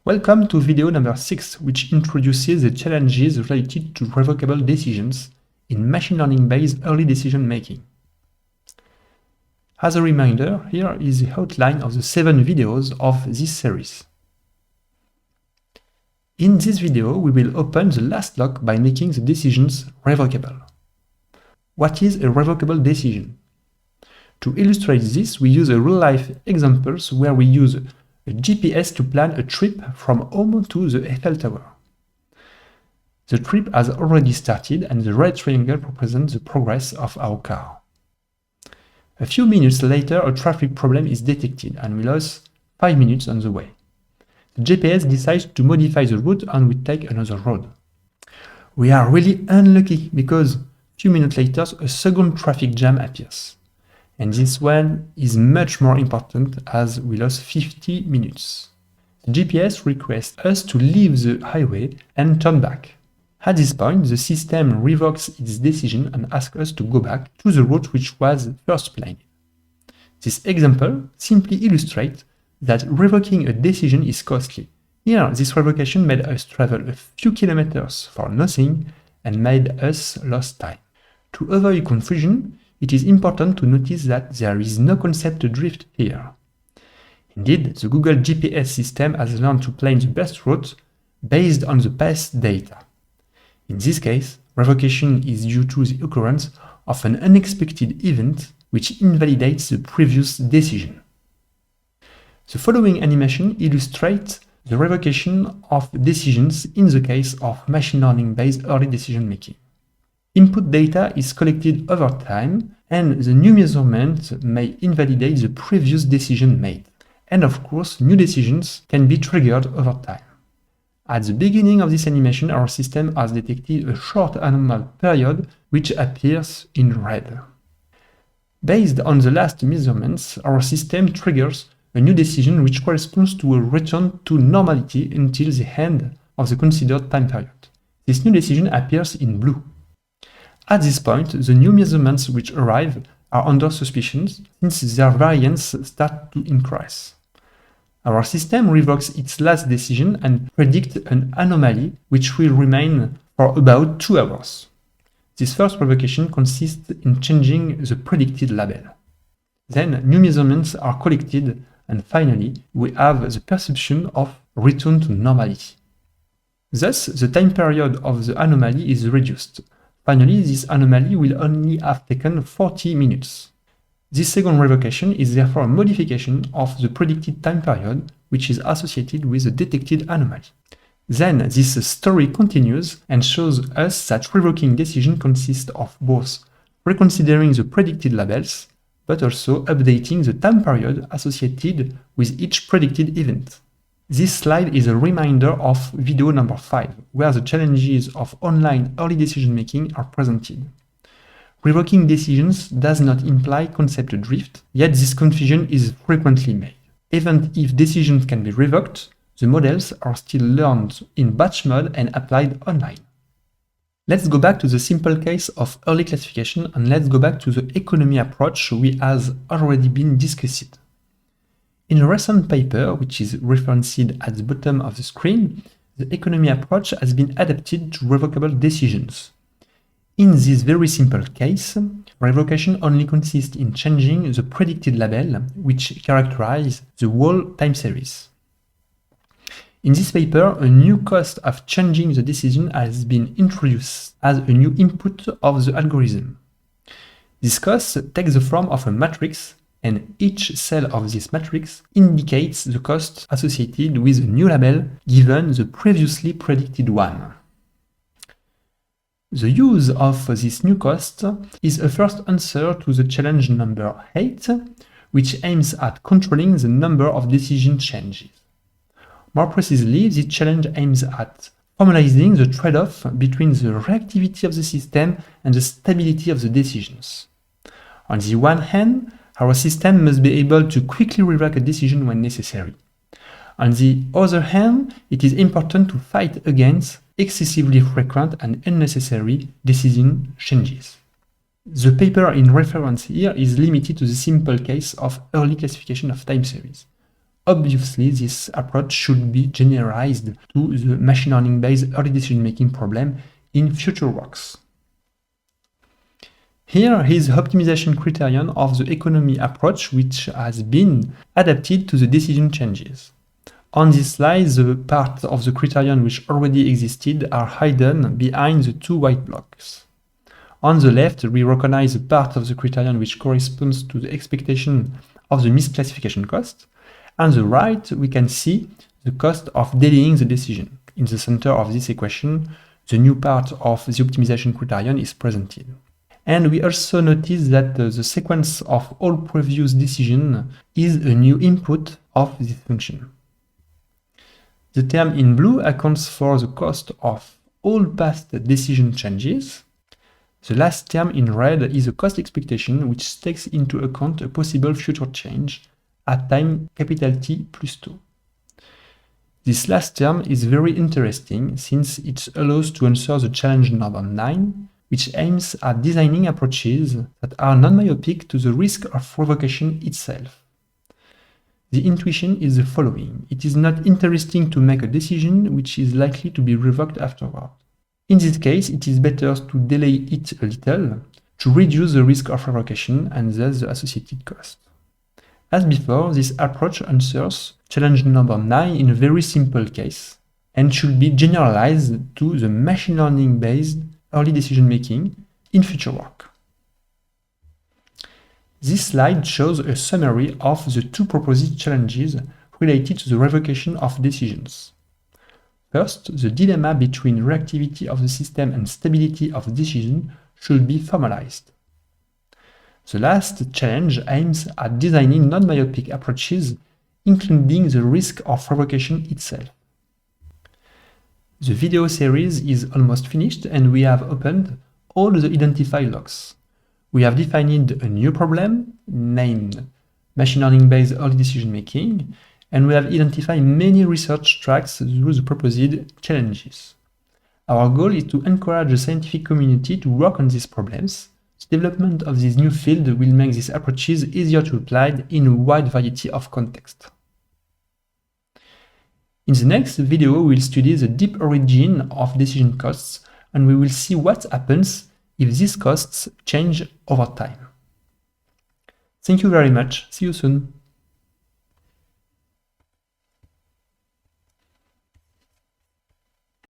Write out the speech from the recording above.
Welcome to video number 6, which introduces the challenges related to revocable decisions in machine learning-based early decision making. As a reminder, here is the outline of the 7 videos of this series. In this video, we will open the last lock by making the decisions revocable. What is a revocable decision? To illustrate this, we use a real-life examples where we use a GPS to plan a trip from home to the Eiffel Tower. The trip has already started and the red triangle represents the progress of our car. A few minutes later, a traffic problem is detected and we lost 5 minutes on the way. The GPS decides to modify the route and we take another road. We are really unlucky because a few minutes later, a second traffic jam appears. And this one is much more important as we lost 50 minutes. The GPS requests us to leave the highway and turn back. At this point, the system revokes its decision and asks us to go back to the route which was first planned. This example simply illustrates that revoking a decision is costly. Here, this revocation made us travel a few kilometers for nothing and made us lose time. To avoid confusion, it is important to notice that there is no concept drift here. Indeed, the Google GPS system has learned to plan the best route based on the past data. In this case, revocation is due to the occurrence of an unexpected event which invalidates the previous decision. The following animation illustrates the revocation of decisions in the case of machine learning-based early decision making. Input data is collected over time, and the new measurement may invalidate the previous decision made. And of course, new decisions can be triggered over time. At the beginning of this animation, our system has detected a short anomal period which appears in red. Based on the last measurements, our system triggers a new decision which corresponds to a return to normality until the end of the considered time period. This new decision appears in blue. At this point, the new measurements which arrive are under suspicion since their variance starts to increase. Our system revokes its last decision and predicts an anomaly which will remain for about 2 hours. This first revocation consists in changing the predicted label. Then new measurements are collected and finally we have the perception of return to normality. Thus, the time period of the anomaly is reduced. Finally, this anomaly will only have taken 40 minutes. This second revocation is therefore a modification of the predicted time period which is associated with the detected anomaly. Then this story continues and shows us that revoking decision consists of both reconsidering the predicted labels but also updating the time period associated with each predicted event. This slide is a reminder of video number 5, where the challenges of online early decision making are presented. Revoking decisions does not imply concept drift, yet this confusion is frequently made. Even if decisions can be revoked, the models are still learned in batch mode and applied online. Let's go back to the simple case of early classification and let's go back to the economy approach which has already been discussed. In a recent paper, which is referenced at the bottom of the screen, the economy approach has been adapted to revocable decisions. In this very simple case, revocation only consists in changing the predicted label, which characterizes the whole time series. In this paper, a new cost of changing the decision has been introduced as a new input of the algorithm. This cost takes the form of a matrix, and each cell of this matrix indicates the cost associated with a new label given the previously predicted one. The use of this new cost is a first answer to the challenge number 8, which aims at controlling the number of decision changes. More precisely, this challenge aims at formalizing the trade-off between the reactivity of the system and the stability of the decisions. On the one hand, our system must be able to quickly revoke a decision when necessary. On the other hand, it is important to fight against excessively frequent and unnecessary decision changes. The paper in reference here is limited to the simple case of early classification of time series. obviously this approach should be generalized to the machine learning-based early decision-making problem in future works. Here is the optimization criterion of the economy approach, which has been adapted to the decision changes. On this slide, the parts of the criterion which already existed are hidden behind the two white blocks. On the left, we recognize the part of the criterion which corresponds to the expectation of the misclassification cost. On the right, we can see the cost of delaying the decision. In the center of this equation, the new part of the optimization criterion is presented. And we also notice that the sequence of all previous decisions is a new input of this function. The term in blue accounts for the cost of all past decision changes. The last term in red is a cost expectation which takes into account a possible future change at time T plus 2. This last term is very interesting since it allows to answer the challenge number 9, which aims at designing approaches that are non-myopic to the risk of revocation itself. The intuition is the following: it is not interesting to make a decision which is likely to be revoked afterward. In this case, it is better to delay it a little to reduce the risk of revocation and thus the associated cost. As before, this approach answers challenge number 9 in a very simple case and should be generalized to the machine learning-based early decision-making in future work. This slide shows a summary of the two proposed challenges related to the revocation of decisions. First, the dilemma between reactivity of the system and stability of the decision should be formalized. The last challenge aims at designing non-myopic approaches, including the risk of revocation itself. The video series is almost finished and we have opened all the identified logs. We have defined a new problem named machine learning-based early decision-making, and we have identified many research tracks through the proposed challenges. Our goal is to encourage the scientific community to work on these problems. The development of this new field will make these approaches easier to apply in a wide variety of contexts. In the next video, we will study the deep origin of decision costs, and we will see what happens if these costs change over time. Thank you very much. See you soon.